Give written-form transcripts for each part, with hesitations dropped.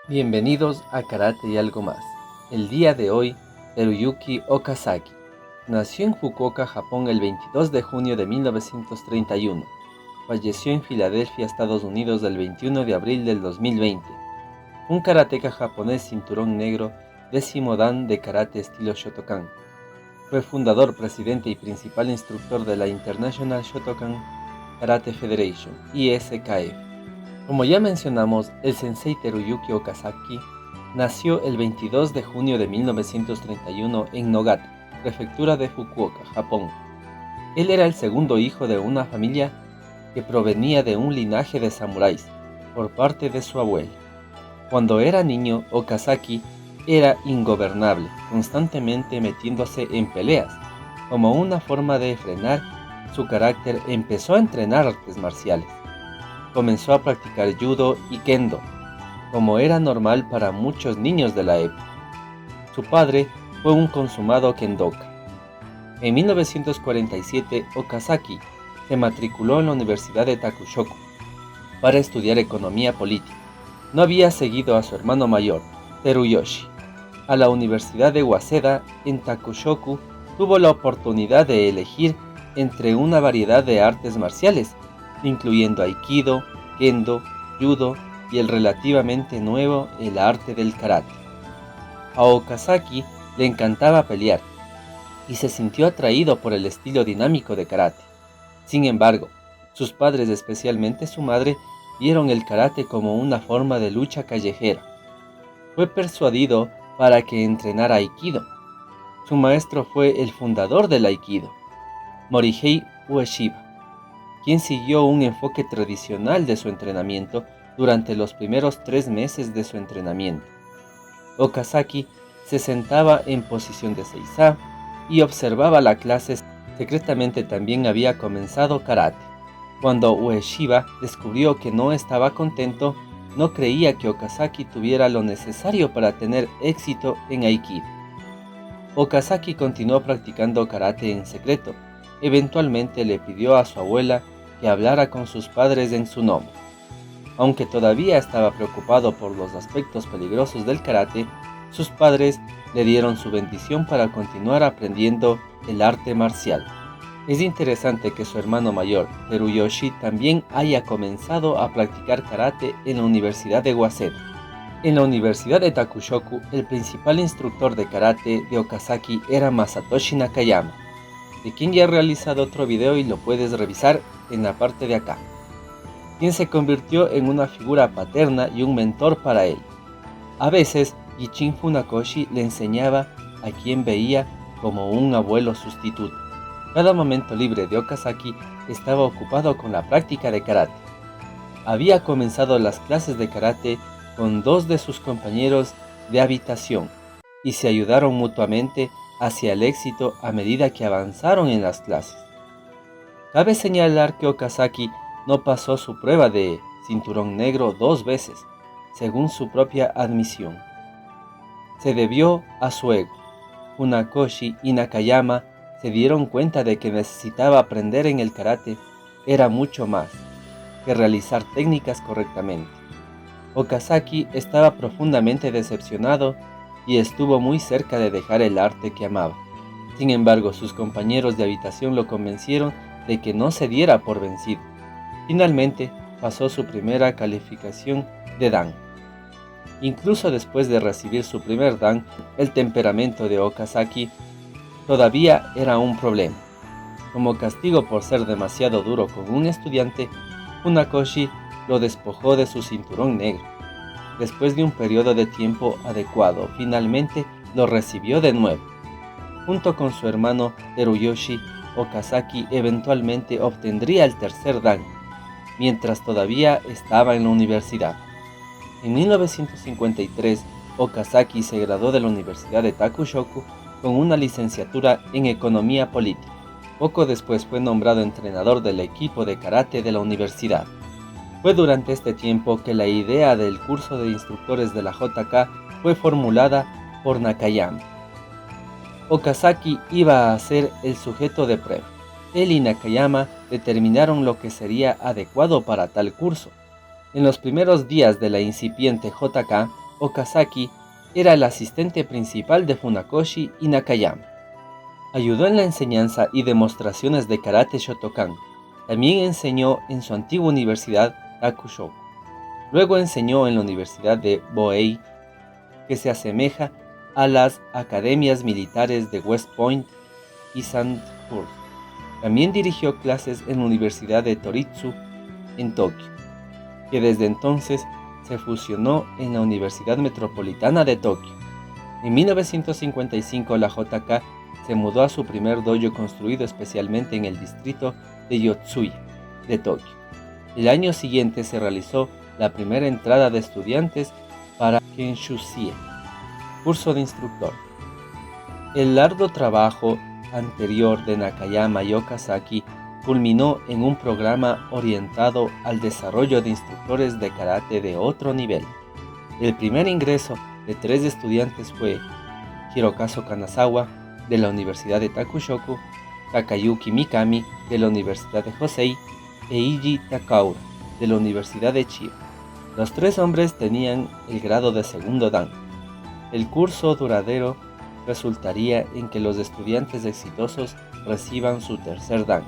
Bienvenidos a Karate y algo más. El día de hoy, Teruyuki Okazaki nació en Fukuoka, Japón el 22 de junio de 1931. Falleció en Filadelfia, Estados Unidos el 21 de abril del 2020. Un karateka japonés cinturón negro, 10º dan de karate estilo Shotokan. Fue fundador, presidente y principal instructor de la International Shotokan Karate Federation, ISKF. Como ya mencionamos, el sensei Teruyuki Okazaki nació el 22 de junio de 1931 en Nogata, prefectura de Fukuoka, Japón. Él era el segundo hijo de una familia que provenía de un linaje de samuráis, por parte de su abuelo. Cuando era niño, Okazaki era ingobernable, constantemente metiéndose en peleas. Como una forma de frenar su carácter, empezó a entrenar artes marciales. Comenzó a practicar judo y kendo, como era normal para muchos niños de la época. Su padre fue un consumado kendoka. En 1947, Okazaki se matriculó en la Universidad de Takushoku para estudiar economía política. No había seguido a su hermano mayor, Teruyoshi, a la Universidad de Waseda. En Takushoku tuvo la oportunidad de elegir entre una variedad de artes marciales, incluyendo aikido, kendo, judo y el relativamente nuevo el arte del karate. A Okazaki le encantaba pelear y se sintió atraído por el estilo dinámico de karate. Sin embargo, sus padres, especialmente su madre, vieron el karate como una forma de lucha callejera. Fue persuadido para que entrenara aikido. Su maestro fue el fundador del aikido, Morihei Ueshiba, quien siguió un enfoque tradicional de su entrenamiento durante los primeros 3 meses de su entrenamiento. Okazaki se sentaba en posición de seisá y observaba la clase. Secretamente también había comenzado karate. Cuando Ueshiba descubrió que no estaba contento, no creía que Okazaki tuviera lo necesario para tener éxito en aikido. Okazaki continuó practicando karate en secreto. Eventualmente le pidió a su abuela que hablara con sus padres en su nombre. Aunque todavía estaba preocupado por los aspectos peligrosos del karate, sus padres le dieron su bendición para continuar aprendiendo el arte marcial. Es interesante que su hermano mayor, Teruyoshi, también haya comenzado a practicar karate en la Universidad de Waseda. En la Universidad de Takushoku, el principal instructor de karate de Okazaki era Masatoshi Nakayama, de quien ya he realizado otro video y lo puedes revisar en la parte de acá, quien se convirtió en una figura paterna y un mentor para él. A veces, Gichin Funakoshi le enseñaba a quien veía como un abuelo sustituto. Cada momento libre de Okazaki estaba ocupado con la práctica de karate. Había comenzado las clases de karate con 2 de sus compañeros de habitación y se ayudaron mutuamente hacia el éxito a medida que avanzaron en las clases. Cabe señalar que Okazaki no pasó su prueba de cinturón negro 2 veces, según su propia admisión. Se debió a su ego. Funakoshi y Nakayama se dieron cuenta de que necesitaba aprender en el karate era mucho más que realizar técnicas correctamente. Okazaki estaba profundamente decepcionado y estuvo muy cerca de dejar el arte que amaba. Sin embargo, sus compañeros de habitación lo convencieron de que no se diera por vencido. Finalmente, pasó su primera calificación de dan. Incluso después de recibir su primer dan, el temperamento de Okazaki todavía era un problema. Como castigo por ser demasiado duro con un estudiante, Funakoshi lo despojó de su cinturón negro. Después de un periodo de tiempo adecuado, finalmente lo recibió de nuevo. Junto con su hermano Teruyoshi, Okazaki eventualmente obtendría el tercer dan, mientras todavía estaba en la universidad. En 1953, Okazaki se graduó de la Universidad de Takushoku con una licenciatura en Economía Política. Poco después fue nombrado entrenador del equipo de karate de la universidad. Fue durante este tiempo que la idea del curso de instructores de la JK fue formulada por Nakayama. Okazaki iba a ser el sujeto de prueba. Él y Nakayama determinaron lo que sería adecuado para tal curso. En los primeros días de la incipiente JK, Okazaki era el asistente principal de Funakoshi y Nakayama. Ayudó en la enseñanza y demostraciones de karate Shotokan. También enseñó en su antigua universidad Takushoku. Luego enseñó en la Universidad de Boei, que se asemeja a las academias militares de West Point y Sandhurst. También dirigió clases en la Universidad de Toritsu en Tokio, que desde entonces se fusionó en la Universidad Metropolitana de Tokio. En 1955 la JK se mudó a su primer dojo construido especialmente en el distrito de Yotsuya de Tokio. El año siguiente se realizó la primera entrada de estudiantes para Kenshusie, curso de instructor. El arduo trabajo anterior de Nakayama y Okazaki culminó en un programa orientado al desarrollo de instructores de karate de otro nivel. El primer ingreso de 3 estudiantes fue Hirokazu Kanazawa, de la Universidad de Takushoku, Takayuki Mikami, de la Universidad de Hosei, e Eiji Takaura, de la Universidad de Chiba. Los 3 hombres tenían el grado de segundo dan. El curso duradero resultaría en que los estudiantes exitosos reciban su tercer dan.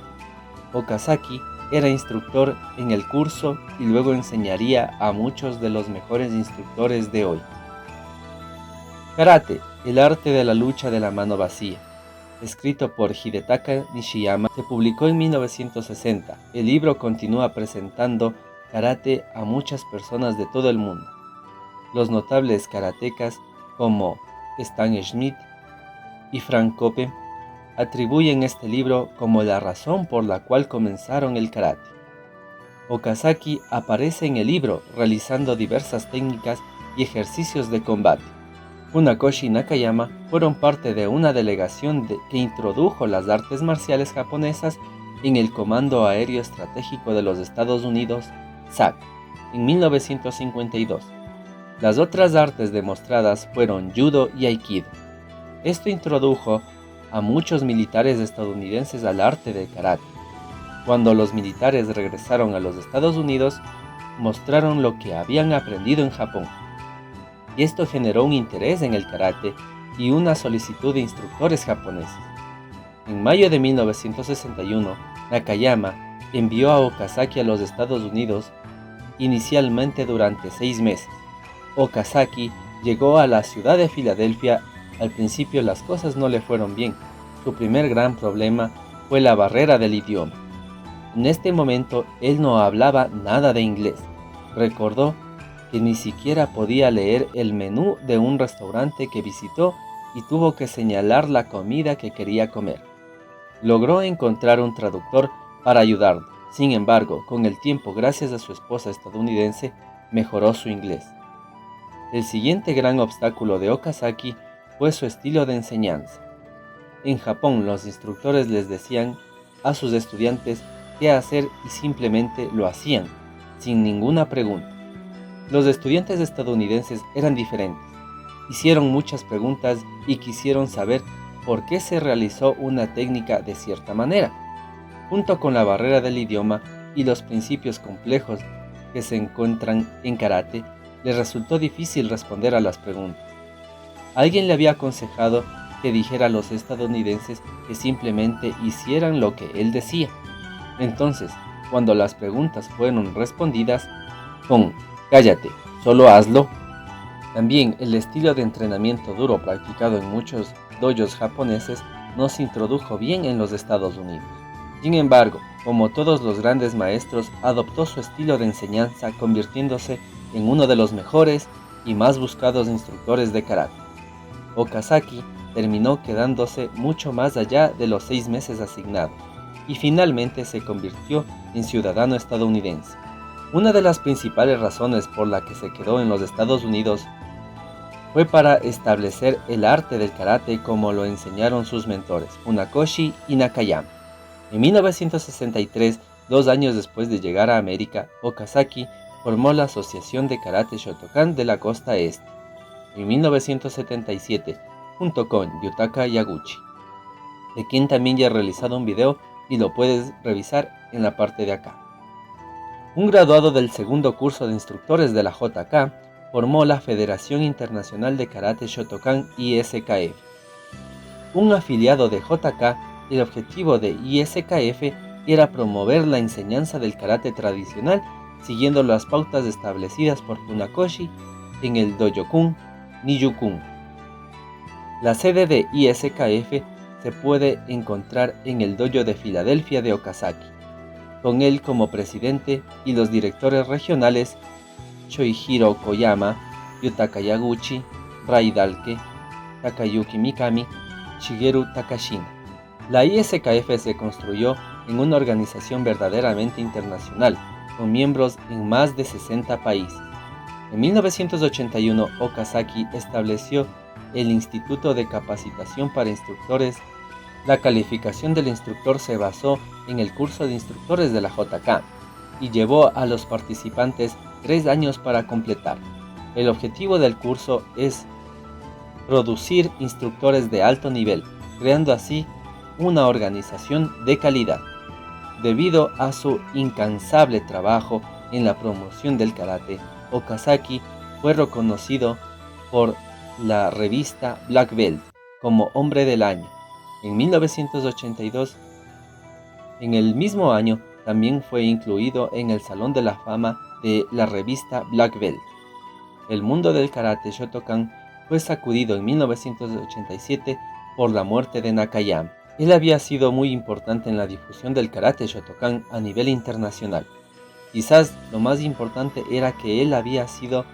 Okazaki era instructor en el curso y luego enseñaría a muchos de los mejores instructores de hoy. Karate, el arte de la lucha de la mano vacía, escrito por Hidetaka Nishiyama, se publicó en 1960. El libro continúa presentando karate a muchas personas de todo el mundo. Los notables karatecas como Stan Schmidt y Frank Cope atribuyen este libro como la razón por la cual comenzaron el karate. Okazaki aparece en el libro realizando diversas técnicas y ejercicios de combate. Funakoshi y Nakayama fueron parte de una delegación que introdujo las artes marciales japonesas en el Comando Aéreo Estratégico de los Estados Unidos, SAC, en 1952. Las otras artes demostradas fueron judo y aikido. Esto introdujo a muchos militares estadounidenses al arte del karate. Cuando los militares regresaron a los Estados Unidos, mostraron lo que habían aprendido en Japón. Y esto generó un interés en el karate y una solicitud de instructores japoneses. En mayo de 1961, Nakayama envió a Okazaki a los Estados Unidos, inicialmente durante 6 meses. Okazaki llegó a la ciudad de Filadelfia. Al principio las cosas no le fueron bien. Su primer gran problema fue la barrera del idioma. En este momento él no hablaba nada de inglés. Recordó que ni siquiera podía leer el menú de un restaurante que visitó y tuvo que señalar la comida que quería comer. Logró encontrar un traductor para ayudarlo. Sin embargo, con el tiempo, gracias a su esposa estadounidense, mejoró su inglés. El siguiente gran obstáculo de Okazaki fue su estilo de enseñanza. En Japón, los instructores les decían a sus estudiantes qué hacer y simplemente lo hacían, sin ninguna pregunta. Los estudiantes estadounidenses eran diferentes. Hicieron muchas preguntas y quisieron saber por qué se realizó una técnica de cierta manera. Junto con la barrera del idioma y los principios complejos que se encuentran en karate, les resultó difícil responder a las preguntas. Alguien le había aconsejado que dijera a los estadounidenses que simplemente hicieran lo que él decía. Entonces, cuando las preguntas fueron respondidas con "cállate, solo hazlo", también el estilo de entrenamiento duro practicado en muchos dojos japoneses no se introdujo bien en los Estados Unidos. Sin embargo, como todos los grandes maestros, adoptó su estilo de enseñanza, convirtiéndose en uno de los mejores y más buscados instructores de karate. Okazaki terminó quedándose mucho más allá de los 6 meses asignados y finalmente se convirtió en ciudadano estadounidense. Una de las principales razones por la que se quedó en los Estados Unidos fue para establecer el arte del karate como lo enseñaron sus mentores, Funakoshi y Nakayama. En 1963, 2 años después de llegar a América, Okazaki formó la Asociación de Karate Shotokan de la Costa Este. En 1977, junto con Yutaka Yaguchi, de quien también ya he realizado un video y lo puedes revisar en la parte de acá. Un graduado del segundo curso de instructores de la JK, formó la Federación Internacional de Karate Shotokan ISKF. Un afiliado de JK, el objetivo de ISKF era promover la enseñanza del karate tradicional siguiendo las pautas establecidas por Funakoshi en el Dojokun Nijukun. La sede de ISKF se puede encontrar en el dojo de Filadelfia de Okazaki, con él como presidente y los directores regionales Shoihiro Koyama, Yutaka Yaguchi, Rai Dalke, Takayuki Mikami, Shigeru Takashina. La ISKF se construyó en una organización verdaderamente internacional, con miembros en más de 60 países. En 1981, Okazaki estableció el Instituto de Capacitación para Instructores. La calificación del instructor se basó en el curso de instructores de la JK y llevó a los participantes 3 años para completar. El objetivo del curso es producir instructores de alto nivel, creando así una organización de calidad. Debido a su incansable trabajo en la promoción del karate, Okazaki fue reconocido por la revista Black Belt como Hombre del Año. En 1982, en el mismo año, también fue incluido en el Salón de la Fama de la revista Black Belt. El mundo del karate Shotokan fue sacudido en 1987 por la muerte de Nakayama. Él había sido muy importante en la difusión del karate Shotokan a nivel internacional. Quizás lo más importante era que él había sido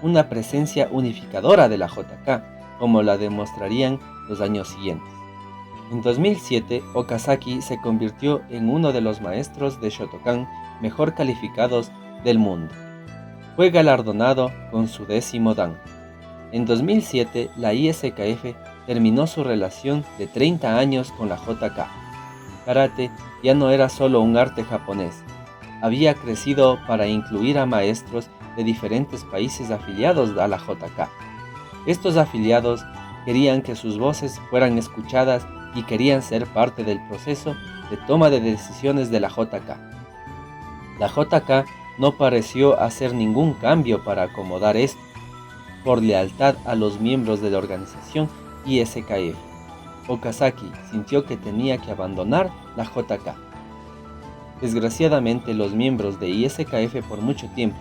una presencia unificadora de la JK, como la demostrarían los años siguientes. En 2007, Okazaki se convirtió en uno de los maestros de Shotokan mejor calificados del mundo. Fue galardonado con su 10º dan. En 2007, la ISKF terminó su relación de 30 años con la JK. Karate ya no era solo un arte japonés. Había crecido para incluir a maestros de diferentes países afiliados a la JK. Estos afiliados querían que sus voces fueran escuchadas y querían ser parte del proceso de toma de decisiones de la JK. La JK no pareció hacer ningún cambio para acomodar esto, por lealtad a los miembros de la organización ISKF. Okazaki sintió que tenía que abandonar la JK. Desgraciadamente, los miembros de ISKF por mucho tiempo,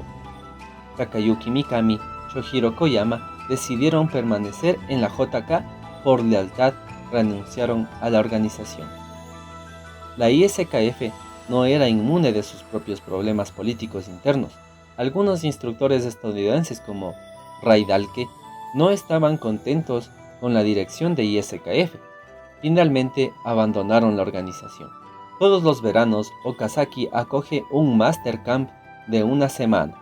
Takayuki Mikami, Shoihiro Koyama, decidieron permanecer en la JK por lealtad, renunciaron a la organización. La ISKF no era inmune de sus propios problemas políticos internos. Algunos instructores estadounidenses como Rai Dalke no estaban contentos con la dirección de ISKF. Finalmente abandonaron la organización. Todos los veranos, Okazaki acoge un Master Camp de una semana.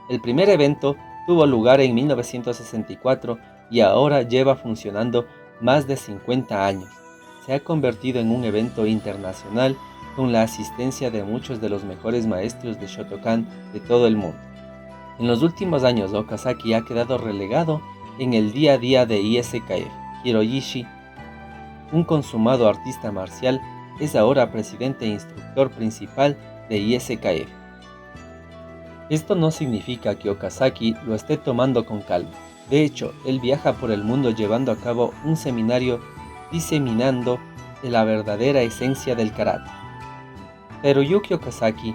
El primer evento tuvo lugar en 1964 y ahora lleva funcionando más de 50 años. Se ha convertido en un evento internacional con la asistencia de muchos de los mejores maestros de Shotokan de todo el mundo. En los últimos años, Okazaki ha quedado relegado en el día a día de ISKF. Hiroishi, un consumado artista marcial, es ahora presidente e instructor principal de ISKF. Esto no significa que Okazaki lo esté tomando con calma. De hecho, él viaja por el mundo llevando a cabo un seminario diseminando la verdadera esencia del karate. Teruyuki Okazaki,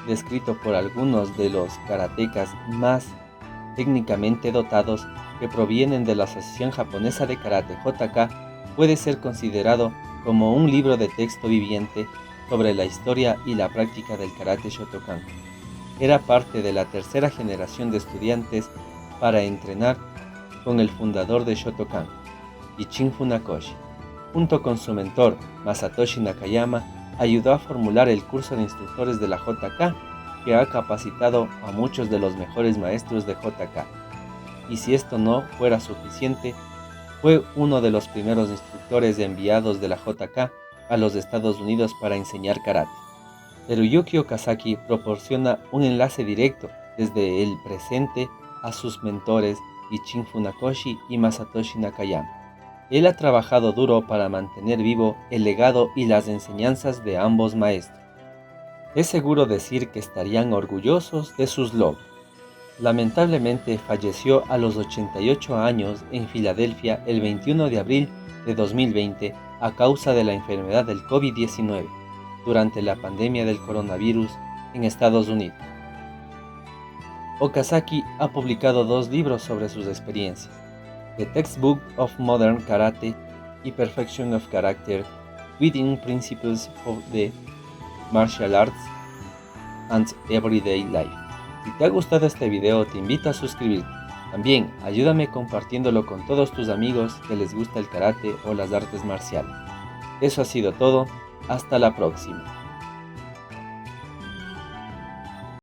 descrito por algunos de los karatecas más técnicamente dotados que provienen de la Asociación Japonesa de Karate JK, puede ser considerado como un libro de texto viviente sobre la historia y la práctica del karate Shotokan. Era parte de la tercera generación de estudiantes para entrenar con el fundador de Shotokan, Ichin Funakoshi. Junto con su mentor, Masatoshi Nakayama, ayudó a formular el curso de instructores de la JK, que ha capacitado a muchos de los mejores maestros de JK. Y si esto no fuera suficiente, fue uno de los primeros instructores enviados de la JK a los Estados Unidos para enseñar karate. Teruyuki Okazaki proporciona un enlace directo desde el presente a sus mentores Ichin Funakoshi y Masatoshi Nakayama. Él ha trabajado duro para mantener vivo el legado y las enseñanzas de ambos maestros. Es seguro decir que estarían orgullosos de sus logros. Lamentablemente falleció a los 88 años en Filadelfia el 21 de abril de 2020 a causa de la enfermedad del COVID-19 durante la pandemia del coronavirus en Estados Unidos. Okazaki ha publicado 2 libros sobre sus experiencias: The Textbook of Modern Karate y Perfection of Character, Within Principles of the Martial Arts and Everyday Life. Si te ha gustado este video, te invito a suscribirte. También ayúdame compartiéndolo con todos tus amigos que les gusta el karate o las artes marciales. Eso ha sido todo, hasta la próxima.